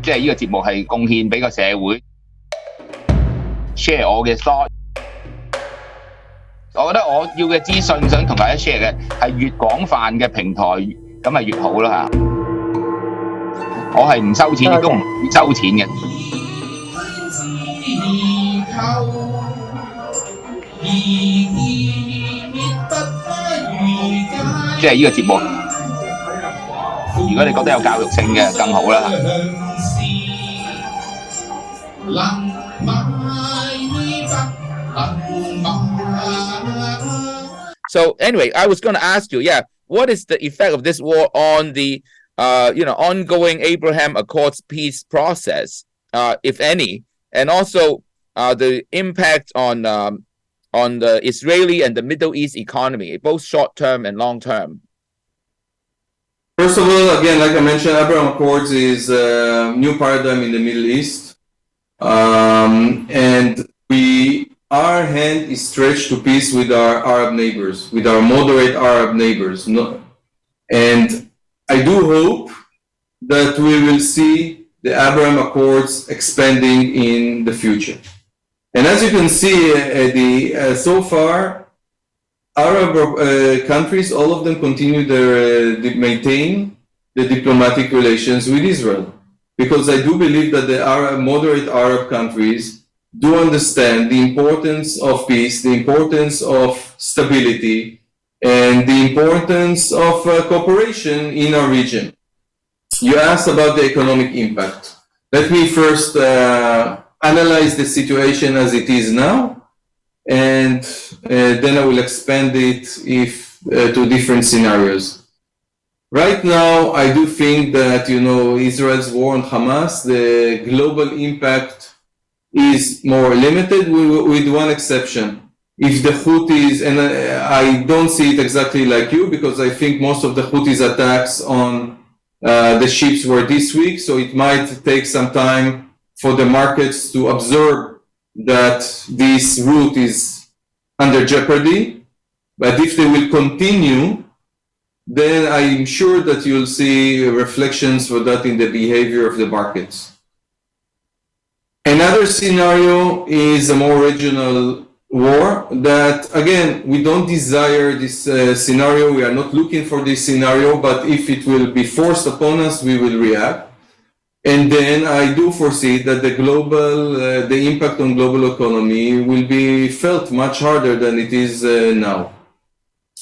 即係呢個節目係貢獻俾個社會 share 我嘅 thought。我覺得我要嘅資訊想同大家 share 嘅係越廣泛嘅平台咁係越好啦嚇。我係唔收錢亦都唔會收錢嘅。即係呢個節目，如果你覺得有教育性嘅更好啦。So anyway, I was going to ask you, what is the effect of this war on the, ongoing Abraham Accords peace process, if any, and also the impact on the Israeli and the Middle East economy, both short term and long term? First of all, again, like I mentioned, Abraham Accords is a new paradigm in the Middle East, and our hand is stretched to peace with our Arab neighbors, with our moderate Arab neighbors. And I do hope that we will see the Abraham Accords expanding in the future. And as you can see, so far, Arab countries, all of them continue to maintain the diplomatic relations with Israel. Because I do believe that the moderate Arab countries do understand the importance of peace, the importance of stability, and the importance of cooperation in our region. You asked about the economic impact. Let me first analyze the situation as it is now, and then I will expand it to different scenarios. Right now, I do think that, Israel's war on Hamas, the global impact is more limited with one exception. If the Houthis, and I don't see it exactly like you, because I think most of the Houthis attacks on the ships were this week, so it might take some time for the markets to absorb that this route is under jeopardy. But if they will continue, then I'm sure that you'll see reflections for that in the behavior of the markets. Another scenario is a more regional war that, again, we don't desire this scenario. We are not looking for this scenario, but if it will be forced upon us, we will react. And then I do foresee that the impact on global economy will be felt much harder than it is now.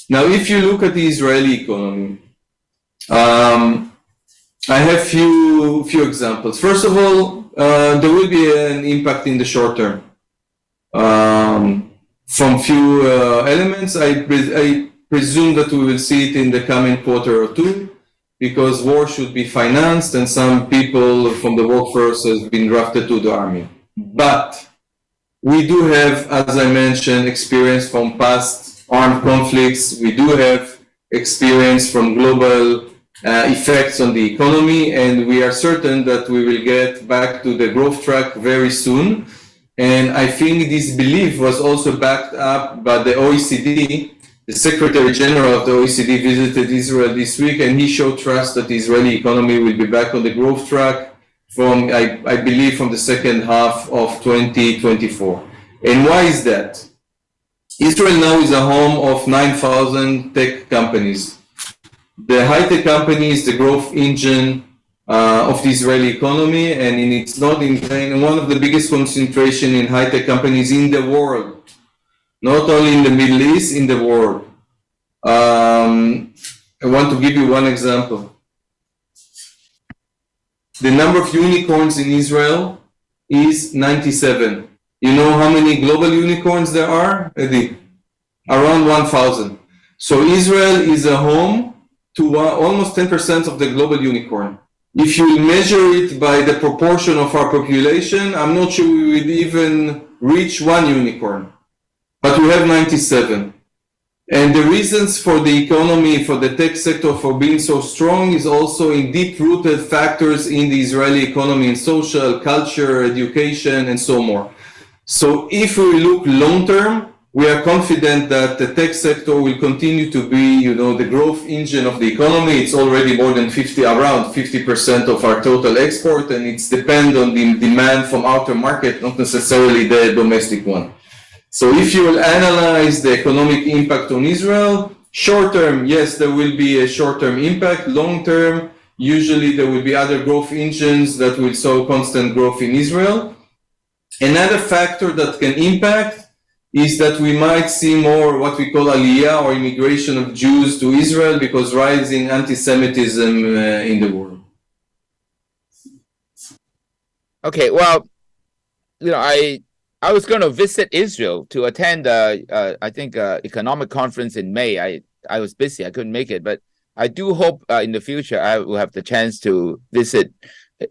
Now, if you look at the Israeli economy, I have few examples. First of all, there will be an impact in the short term. From few elements, I presume that we will see it in the coming quarter or two, because war should be financed and some people from the workforce have been drafted to the army. But we do have, as I mentioned, experience from past armed conflicts. We do have experience from global effects on the economy, and we are certain that we will get back to the growth track very soon. And I think this belief was also backed up by the OECD. The Secretary General of the OECD visited Israel this week, and he showed trust that the Israeli economy will be back on the growth track from, I believe, from the second half of 2024. And why is that? Israel now is a home of 9,000 tech companies. The high-tech company is the growth engine of the Israeli economy, and it's not in one of the biggest concentration in high-tech companies in the world, not only in the Middle East, in the world. I want to give you one example. The number of unicorns in Israel is 97. You know how many global unicorns there are? Around 1,000. So Israel is a home to almost 10% of the global unicorn. If you measure it by the proportion of our population, I'm not sure we would even reach one unicorn. But we have 97. And the reasons for the economy, for the tech sector, for being so strong is also in deep-rooted factors in the Israeli economy, in social, culture, education, and so more. So if we look long-term, we are confident that the tech sector will continue to be, the growth engine of the economy. It's already more than around 50% of our total export, and it's depend on the demand from outer market, not necessarily the domestic one. So if you will analyze the economic impact on Israel, short term, yes, there will be a short-term impact. Long term, usually there will be other growth engines that will show constant growth in Israel. Another factor that can impact is that we might see more what we call aliyah, or immigration of Jews to Israel, because rising anti-Semitism in the world. Okay, well, I was going to visit Israel to attend, I think, economic conference in May. I was busy. I couldn't make it. But I do hope in the future I will have the chance to visit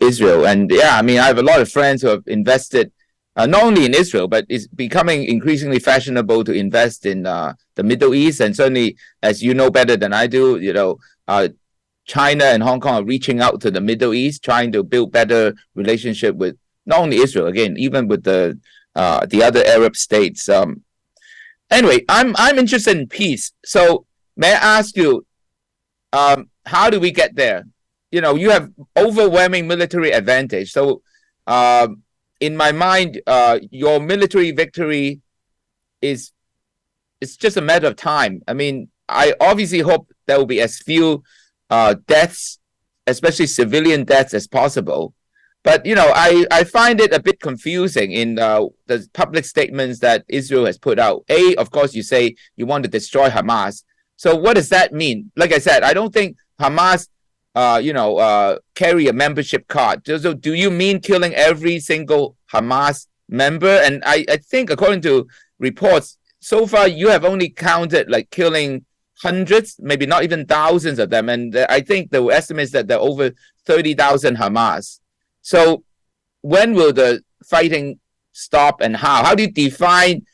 Israel. And yeah, I mean, I have a lot of friends who have invested not only in Israel, but it's becoming increasingly fashionable to invest in the Middle East. And certainly, as you know better than I do, China and Hong Kong are reaching out to the Middle East, trying to build better relationship with not only Israel, again, even with the other Arab states. Anyway, I'm interested in peace. So may I ask you, how do we get there? You have overwhelming military advantage. So in my mind, your military victory it's just a matter of time. I mean, I obviously hope there will be as few deaths, especially civilian deaths, as possible. But, I find it a bit confusing in the public statements that Israel has put out. Of course, you say you want to destroy Hamas. So what does that mean? Like I said, I don't think Hamas, carry a membership card. So do you mean killing every single Hamas member? And I think, according to reports, so far you have only counted like killing hundreds, maybe not even thousands of them. And I think the estimates that there are over 30,000 Hamas. So when will the fighting stop, and how? How do you define,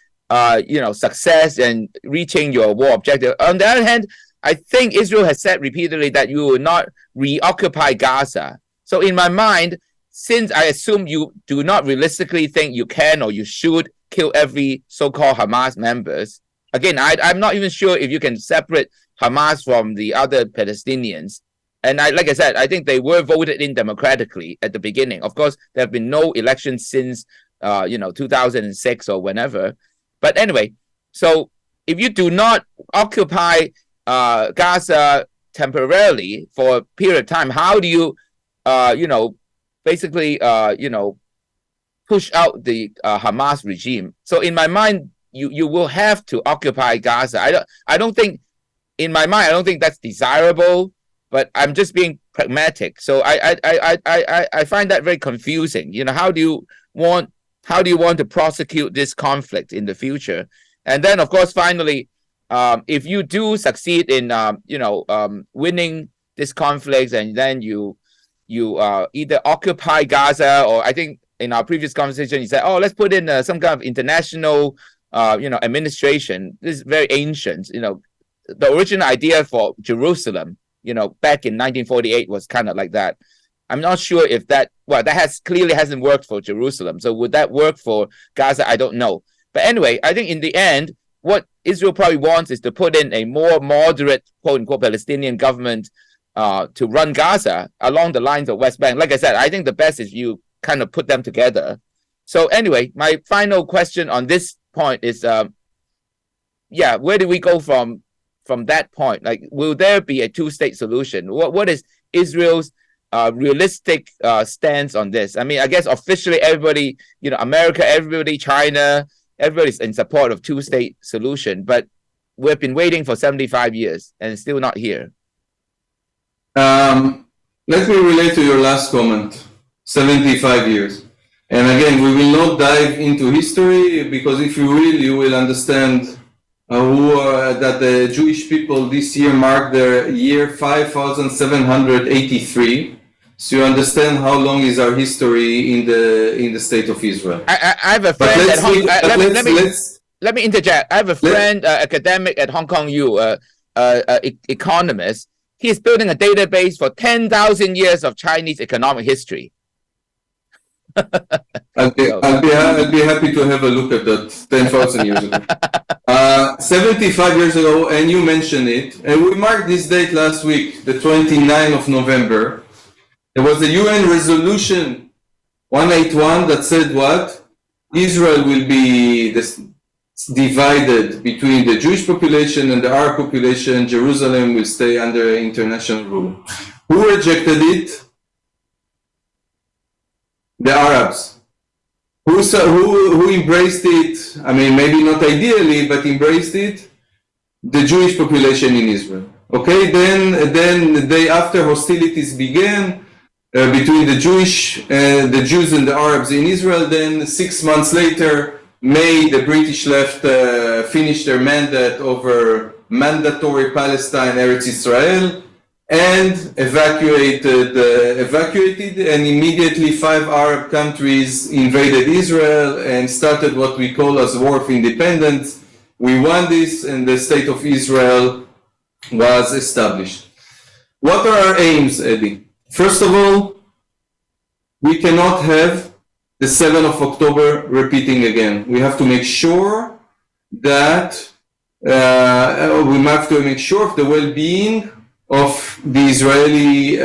success and reaching your war objective? On the other hand, I think Israel has said repeatedly that you will not reoccupy Gaza. So in my mind, since I assume you do not realistically think you can or you should kill every so-called Hamas members, again, I'm not even sure if you can separate Hamas from the other Palestinians. And like I said, I think they were voted in democratically at the beginning. Of course, there have been no elections since, 2006 or whenever. But anyway, so if you do not occupy Gaza temporarily for a period of time, how do you, basically, push out the Hamas regime? So in my mind, you will have to occupy Gaza. I don't think, in my mind, I don't think that's desirable. But I'm just being pragmatic. So I find that very confusing. How do you want to prosecute this conflict in the future? And then, of course, finally, if you do succeed in winning this conflict, and then you either occupy Gaza, or I think in our previous conversation you said, let's put in some kind of international administration. This is very ancient. The original idea for Jerusalem, back in 1948 was kind of like that. I'm not sure if that clearly hasn't worked for Jerusalem. So would that work for Gaza? I don't know. But anyway, I think in the end, what Israel probably wants is to put in a more moderate, quote unquote, Palestinian government to run Gaza along the lines of West Bank. Like I said, I think the best is you kind of put them together. So anyway, my final question on this point is, where do we go from that point? Like, will there be a two-state solution? What is Israel's realistic stance on this? I mean, I guess officially everybody, America, everybody, China, everybody's in support of two-state solution, but we've been waiting for 75 years and it's still not here. Let me relate to your last comment, 75 years. And again, we will not dive into history, because if you will, you will understand that the Jewish people this year mark their year 5,783. So you understand how long is our history in the state of Israel. I have a friend at Hong Kong. Let me interject. I have a friend, academic at Hong Kong U, economist. He is building a database for 10,000 years of Chinese economic history. I'd be happy to have a look at that 10,000 years ago. 75 years ago, and you mentioned it, and we marked this date last week, the 29th of November. There was a UN resolution 181 that said what? Israel will be divided between the Jewish population and the Arab population. Jerusalem will stay under international rule. Who rejected it? The Arabs. Who embraced it? I mean, maybe not ideally, but embraced it? The Jewish population in Israel. Okay, then the day after hostilities began between the Jews and the Arabs in Israel. Then 6 months later, May, the British left, finished their mandate over mandatory Palestine, Eretz Israel, and evacuated, and immediately 5 Arab countries invaded Israel and started what we call as War of Independence. We won this, and the State of Israel was established. What are our aims, Eddie? First of all, we cannot have the 7th of October repeating again. We have to make sure that we have to make sure of the well-being of the Israeli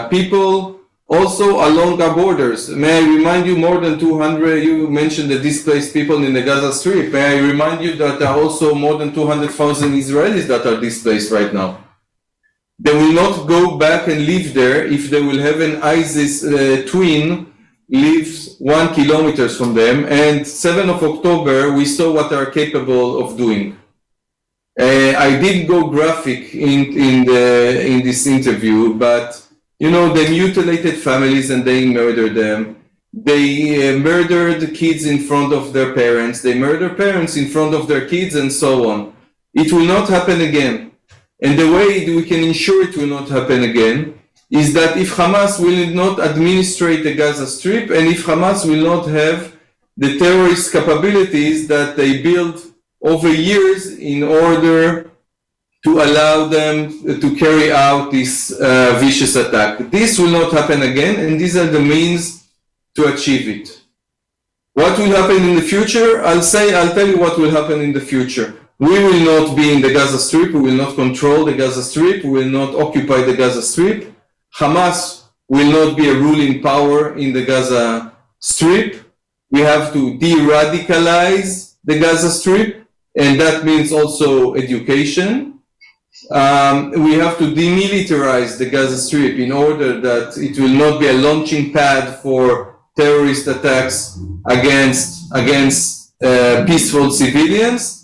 people, also along our borders. May I remind you, more than 200, you mentioned the displaced people in the Gaza Strip. May I remind you that there are also more than 200,000 Israelis that are displaced right now. They will not go back and live there if they will have an ISIS twin lives 1 kilometer from them. And 7th of October, we saw what they are capable of doing. I didn't go graphic in this interview, but you know, they mutilated families and they murdered them. They murdered kids in front of their parents. They murder parents in front of their kids, and so on. It will not happen again. And the way we can ensure it will not happen again is that if Hamas will not administrate the Gaza Strip, and if Hamas will not have the terrorist capabilities that they built over years in order to allow them to carry out this vicious attack. This will not happen again, and these are the means to achieve it. What will happen in the future? I'll tell you what will happen in the future. We will not be in the Gaza Strip. We will not control the Gaza Strip. We will not occupy the Gaza Strip. Hamas will not be a ruling power in the Gaza Strip. We have to de-radicalize the Gaza Strip, and that means also education. We have to demilitarize the Gaza Strip in order that it will not be a launching pad for terrorist attacks against peaceful civilians.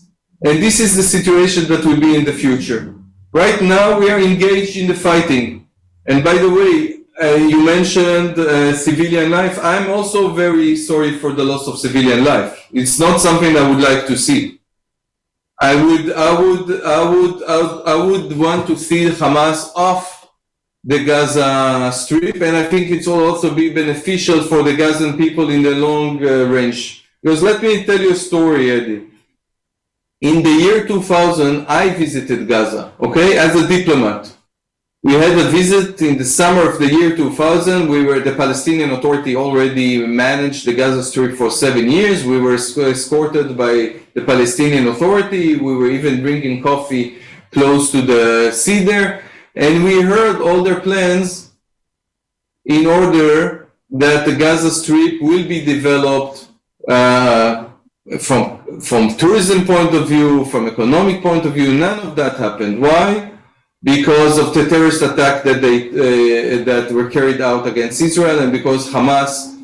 And this is the situation that will be in the future. Right now, we are engaged in the fighting. And by the way, you mentioned civilian life. I'm also very sorry for the loss of civilian life. It's not something I would like to see. I would want to see Hamas off the Gaza Strip, and I think it will also be beneficial for the Gazan people in the long range. Because let me tell you a story, Eddie. In the year 2000, I visited Gaza, okay, as a diplomat. We had a visit in the summer of the year 2000. The Palestinian Authority already managed the Gaza Strip for 7 years. We were escorted by the Palestinian Authority. We were even drinking coffee close to the sea there. And we heard all their plans in order that the Gaza Strip will be developed from tourism point of view, from economic point of view. None of that happened. Why? Because of the terrorist attack that were carried out against Israel, and because Hamas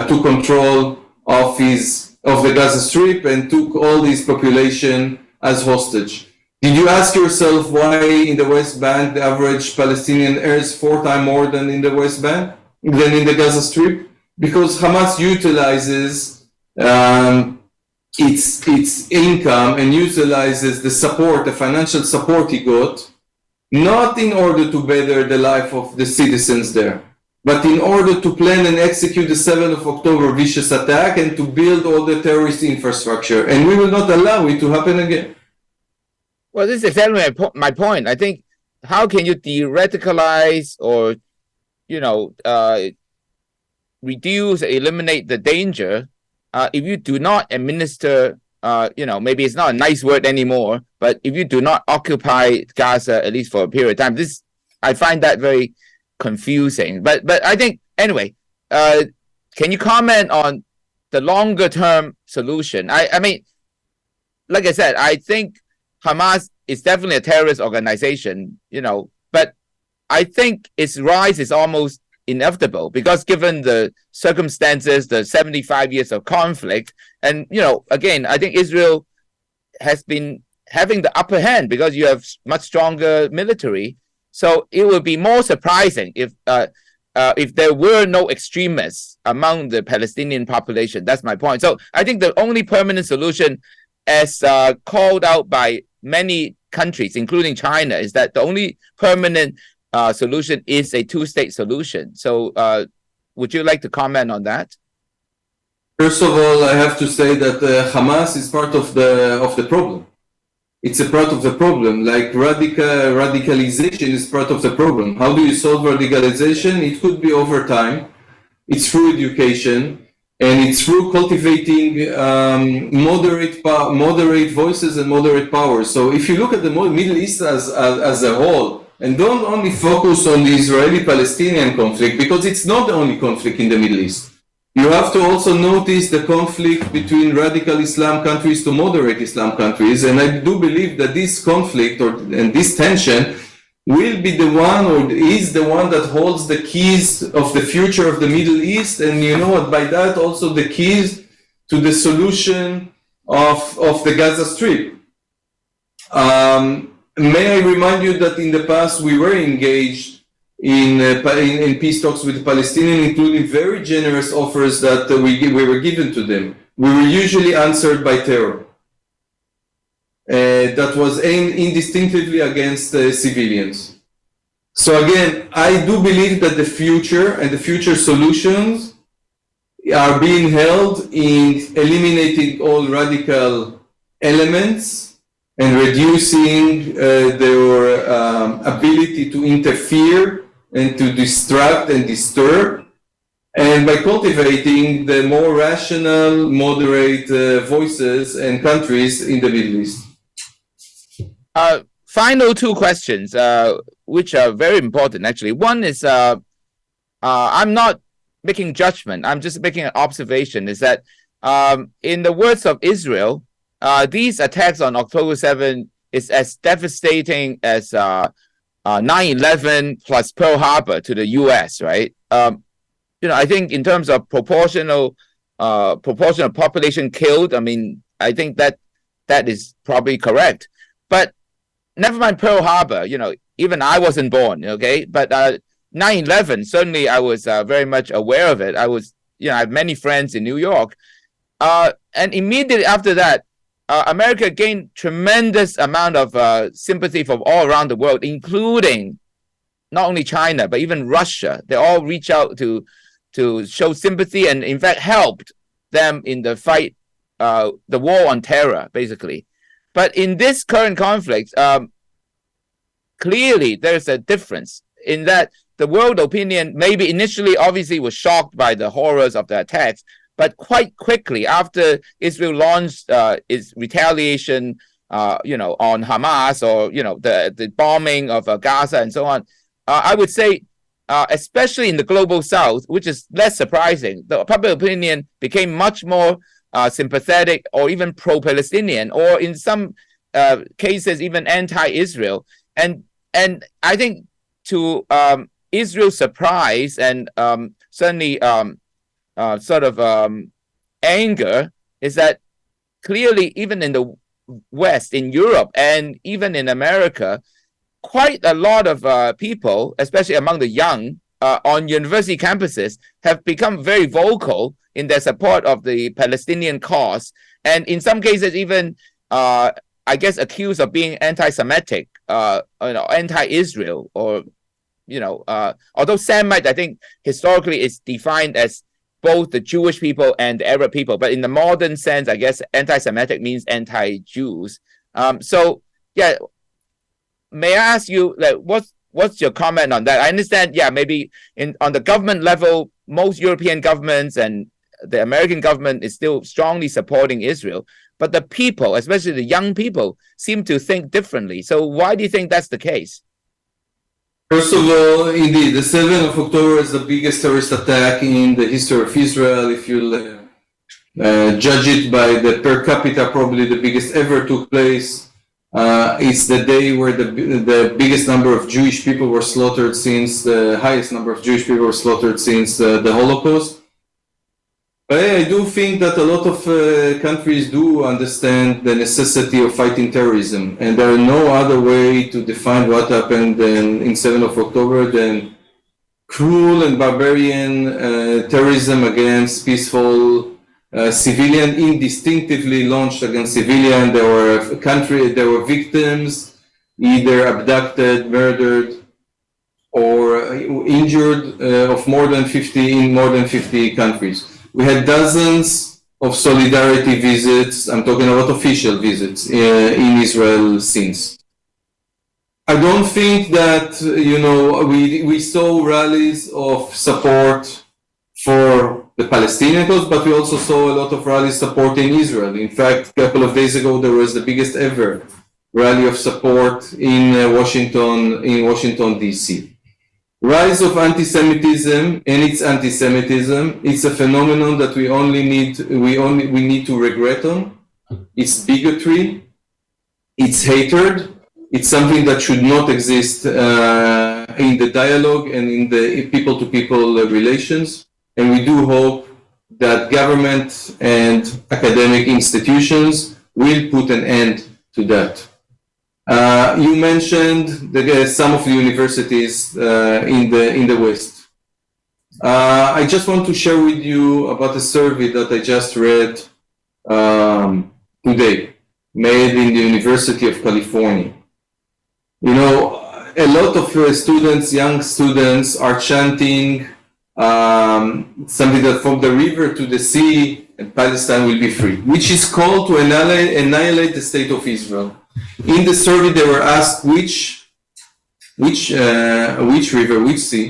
took control of the Gaza Strip and took all this population as hostage. Did you ask yourself why in the West Bank the average Palestinian earns 4 times more than in the West Bank, than in the Gaza Strip? Because Hamas utilizes its income and utilizes the support, the financial support he got, not in order to better the life of the citizens there, but in order to plan and execute the 7th of October vicious attack and to build all the terrorist infrastructure. And we will not allow it to happen again. Well, this is exactly my point. I think, how can you de-radicalize or, reduce, eliminate the danger if you do not administer maybe it's not a nice word anymore, but if you do not occupy Gaza, at least for a period of time, I find that very confusing. But I think, anyway, can you comment on the longer term solution? I mean, like I said, I think Hamas is definitely a terrorist organization, but I think its rise is almost inevitable because given the circumstances, the 75 years of conflict, and, again, I think Israel has been having the upper hand because you have much stronger military. So it would be more surprising if there were no extremists among the Palestinian population. That's my point. So I think the only permanent solution, as called out by many countries, including China, is that the only permanent solution is a two-state solution. So would you like to comment on that? First of all, I have to say that Hamas is part of the problem. It's a part of the problem, like radicalization is part of the problem. How do you solve radicalization? It could be over time, it's through education, and it's through cultivating moderate voices and moderate power. So if you look at the Middle East as a whole, and don't only focus on the Israeli-Palestinian conflict, because it's not the only conflict in the Middle East. You have to also notice the conflict between radical Islam countries to moderate Islam countries. And I do believe that this conflict and this tension will be the one, or is the one, that holds the keys of the future of the Middle East. And by that also the keys to the solution of the Gaza Strip. May I remind you that in the past we were engaged in peace talks with the Palestinians, including very generous offers that we were given to them. We were usually answered by terror that was aimed indistinctively against civilians. So again, I do believe that the future and the future solutions are being held in eliminating all radical elements and reducing their ability to interfere and to distract and disturb, and by cultivating the more rational, moderate voices and countries in the Middle East. Final two questions, which are very important, actually. One is, I'm not making judgment, I'm just making an observation, is that in the words of Israel, these attacks on October 7 is as devastating as 9/11 plus Pearl Harbor to the U.S., right? I think in terms of proportional population killed, I mean, I think that is probably correct. But never mind Pearl Harbor, even I wasn't born, okay? But 9/11, certainly I was very much aware of it. I have many friends in New York. And immediately after that, America gained tremendous amount of sympathy from all around the world, including not only China, but even Russia. They all reach out to show sympathy and, in fact, helped them in the fight, the war on terror, basically. But in this current conflict, clearly there's a difference in that the world opinion maybe initially obviously was shocked by the horrors of the attacks, but quite quickly after Israel launched its retaliation, on Hamas or, the bombing of Gaza and so on, I would say, especially in the global South, which is less surprising, the public opinion became much more sympathetic or even pro-Palestinian, or in some cases even anti-Israel. And I think to Israel's surprise and certainly anger, is that clearly even in the West, in Europe, and even in America, quite a lot of people, especially among the young, on university campuses, have become very vocal in their support of the Palestinian cause, and in some cases even, I guess, accused of being anti-Semitic, anti-Israel, or, although Semite, I think, historically is defined as both the Jewish people and the Arab people, but in the modern sense, I guess anti-Semitic means anti-Jews. So, yeah, may I ask you, what's your comment on that? I understand, maybe on the government level, most European governments and the American government is still strongly supporting Israel. but the people, especially the young people, seem to think differently. So why do you think that's the case? First of all, indeed, the 7th of October is the biggest terrorist attack in the history of Israel. If you judge it by the per capita, probably the biggest ever took place. It's the day where the biggest number of Jewish people were slaughtered since the highest number of Jewish people were slaughtered since the Holocaust. But I do think that a lot of countries do understand the necessity of fighting terrorism, and there are no other way to define what happened in 7th of October than cruel and barbarian terrorism against peaceful civilian, indistinctively launched against civilian. There were victims, either abducted, murdered, or injured of more than 50 countries. We had dozens of solidarity visits. I'm talking about official visits in Israel since. I don't think that, we saw rallies of support for the Palestinian cause, but we also saw a lot of rallies supporting Israel. In fact, a couple of days ago, there was the biggest ever rally of support in Washington, D.C. Rise of anti-Semitism and its anti-Semitism, it's a phenomenon that we need to regret on. It's bigotry, it's hatred, it's something that should not exist in the dialogue and in the people-to-people relations. And we do hope that government and academic institutions will put an end to that. You mentioned some of the universities in the West. I just want to share with you about a survey that I just read today, made in the University of California. A lot of students, young students, are chanting something that from the river to the sea, and Palestine will be free, which is called to annihilate the state of Israel. In the survey, they were asked which river, which sea.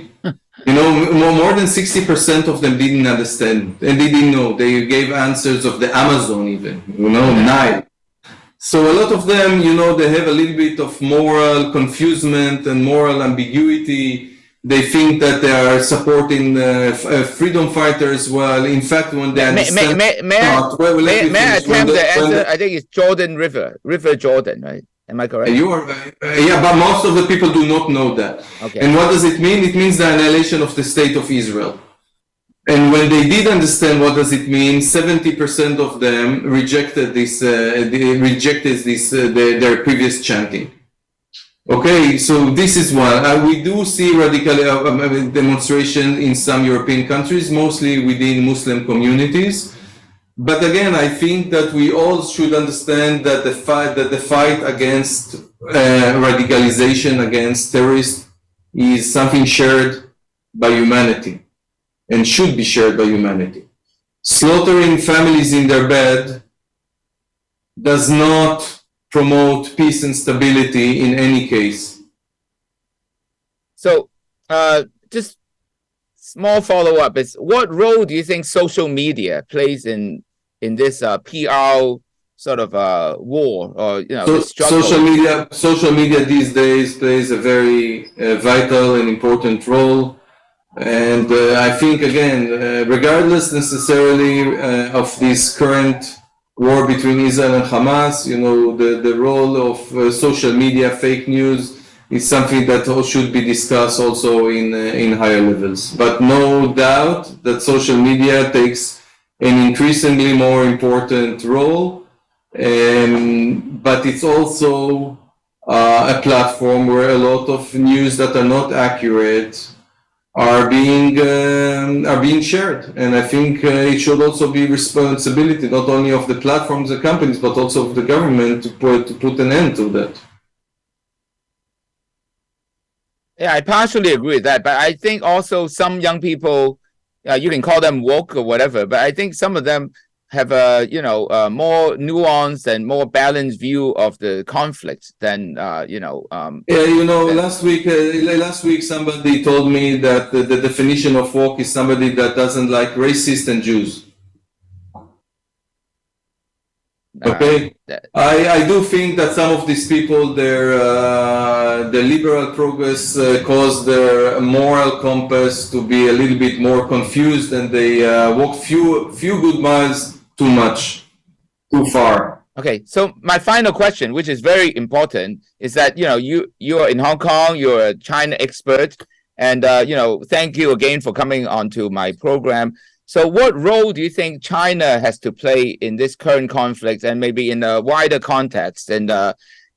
More than 60% of them didn't understand, and they didn't know. They gave answers of the Amazon, even Nile. So a lot of them, they have a little bit of moral confusement and moral ambiguity. They think that they are supporting freedom fighters. Well, in fact, when they understand... May I attempt the answer? I think it's Jordan River Jordan, right? Am I correct? You are, but most of the people do not know that. Okay. And what does it mean? It means the annihilation of the state of Israel. And when they did understand what does it mean, 70% of them rejected their previous chanting. Okay, so this is one. We do see radical demonstration in some European countries, mostly within Muslim communities. But again, I think that we all should understand that the fight against radicalization, against terrorists, is something shared by humanity and should be shared by humanity. Slaughtering families in their bed does not promote peace and stability in any case. So, just small follow-up is, what role do you think social media plays in this PR sort of war, or this struggle? Social media these days plays a very vital and important role, and I think again, regardless necessarily of this current war between Israel and Hamas, the role of social media, fake news, is something that should be discussed also in higher levels. But no doubt that social media takes an increasingly more important role, but it's also a platform where a lot of news that are not accurate are being shared, and I think it should also be responsibility not only of the platforms and companies, but also of the government to put an end to that. Yeah, I partially agree with that, but I think also some young people, you can call them woke or whatever, but I think some of them have a more nuanced and more balanced view of the conflict than last week somebody told me that the definition of woke is somebody that doesn't like racists and Jews. Okay, I do think that some of these people, their liberal progress caused their moral compass to be a little bit more confused, and they walked few good miles too far. Okay, so my final question, which is very important, is that you are in Hong Kong, you're a China expert, and thank you again for coming onto my program. So what role do you think China has to play in this current conflict, and maybe in a wider context, and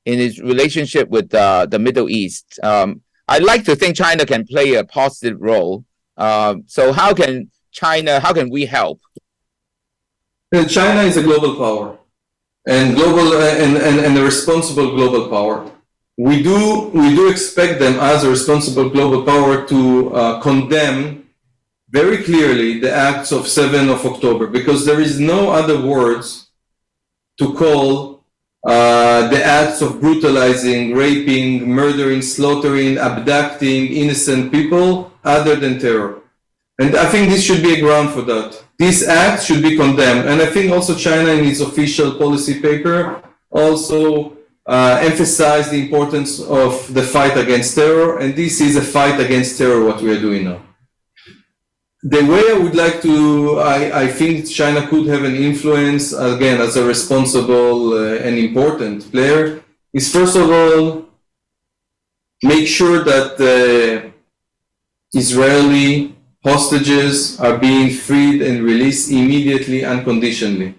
in its relationship with the Middle East? I'd like to think China can play a positive role. So how can we help? China is a global power, and a responsible global power. We do expect them as a responsible global power to condemn very clearly the acts of 7th of October, because there is no other words to call the acts of brutalizing, raping, murdering, slaughtering, abducting innocent people other than terror. And I think this should be a ground for that. These acts should be condemned. And I think also China in its official policy paper also emphasized the importance of the fight against terror. And this is a fight against terror, what we are doing now. The way I would like to, I think China could have an influence, again, as a responsible and important player, is first of all, make sure that the Israeli hostages are being freed and released immediately, unconditionally.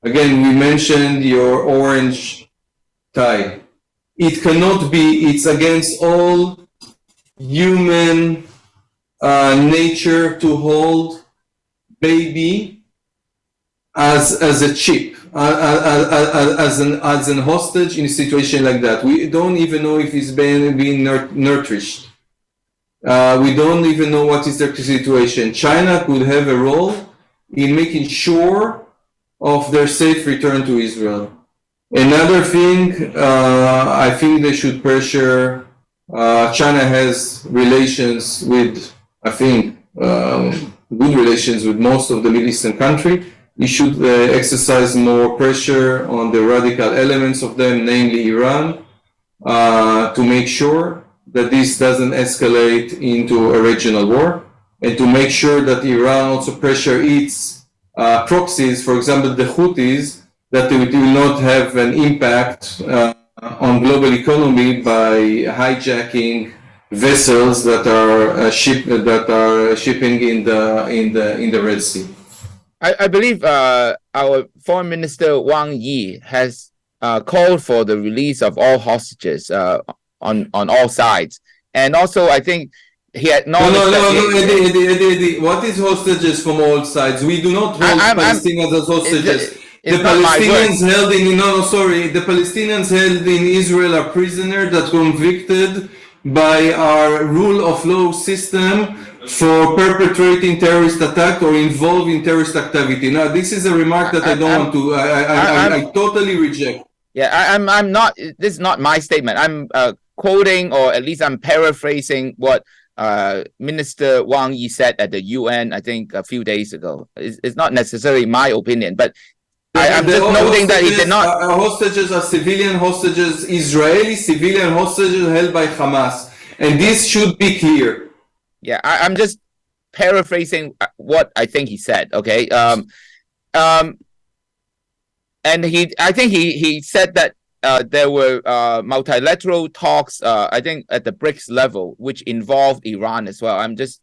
Again, we mentioned your orange tie. It cannot be, it's against all human nature to hold baby as a chip, as an hostage in a situation like that. We don't even know if it's being nourished. We don't even know what is their situation. China could have a role in making sure of their safe return to Israel. Another thing, I think they should pressure. China has relations with, I think, good relations with most of the Middle Eastern country. We should exercise more pressure on the radical elements of them, namely Iran, to make sure that this doesn't escalate into a regional war, and to make sure that Iran also pressure its proxies, for example, the Houthis, that they will not have an impact on global economy by hijacking vessels that are shipping in the Red Sea. I believe our Foreign Minister Wang Yi has called for the release of all hostages on all sides, and also I think he acknowledged. Eddie, what is hostages from all sides? We do not hold Palestinians as hostages. The Palestinians held in Israel are prisoners that were convicted by our rule of law system for perpetrating terrorist attack or involved in terrorist activity. Now, this is a remark that I totally reject. Yeah, I'm not. This is not my statement. I'm quoting, or at least I'm paraphrasing what Minister Wang Yi said at the UN, I think a few days ago. It's not necessarily my opinion, but I'm just noting that he did not. Hostages are civilian hostages, Israeli civilian hostages held by Hamas, and this should be clear. Yeah, I'm just paraphrasing what I think he said. Okay, and I think he said that there were multilateral talks, I think at the BRICS level, which involved Iran as well. I'm just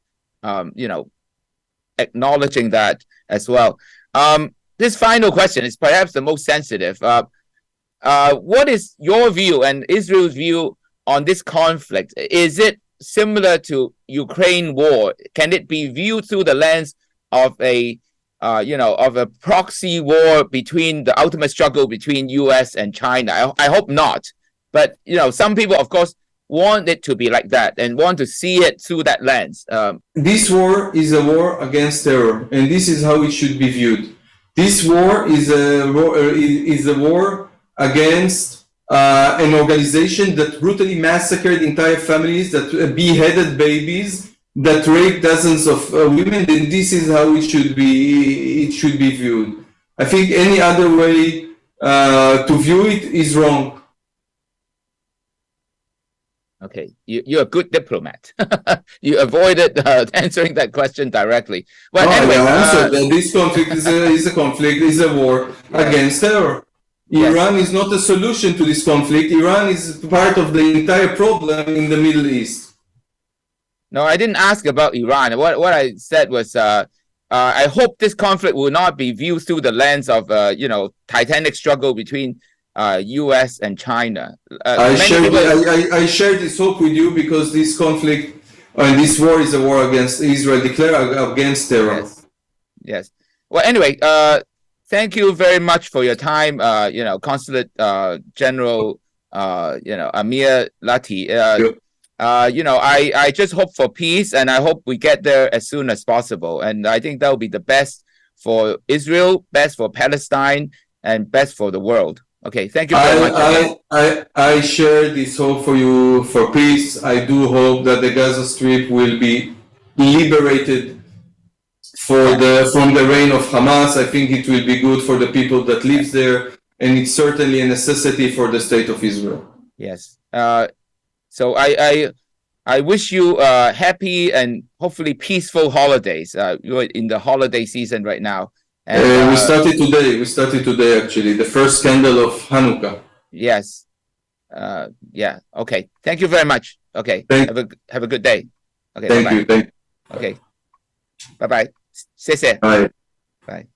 acknowledging that as well. This final question is perhaps the most sensitive. What is your view and Israel's view on this conflict? Is it similar to Ukraine war? Can it be viewed through the lens of a proxy war between the ultimate struggle between U.S. and China? I hope not. But some people, of course, want it to be like that and want to see it through that lens. This war is a war against terror, and this is how it should be viewed. This war is a war against an organization that brutally massacred entire families, that beheaded babies, that raped dozens of women, and this is how it should be viewed. I think any other way to view it is wrong. Okay, you're a good diplomat. You avoided answering that question directly. Well, anyway, I answered that this conflict is a war against terror. Iran is not a solution to this conflict. Iran is part of the entire problem in the Middle East. No, I didn't ask about Iran. What I said was, I hope this conflict will not be viewed through the lens of, titanic struggle between U.S. and China. I share this hope with you because this conflict and this war is a war against Israel, declared against terror. Yes. Well, anyway, thank you very much for your time, Consulate General, Amir Lati. I just hope for peace, and I hope we get there as soon as possible. And I think that will be the best for Israel, best for Palestine, and best for the world. Okay, thank you very much. I share this hope for you for peace. I do hope that the Gaza Strip will be liberated from the reign of Hamas. I think it will be good for the people that live there, and it's certainly a necessity for the state of Israel. Yes. So I wish you happy and hopefully peaceful holidays. You're in the holiday season right now. And, we started today. Actually, the first candle of Hanukkah. Yes. Yeah. Okay. Thank you very much. Okay. Have a good day. Okay. Thank you. Okay. Bye bye. 谢谢。Bye. Bye.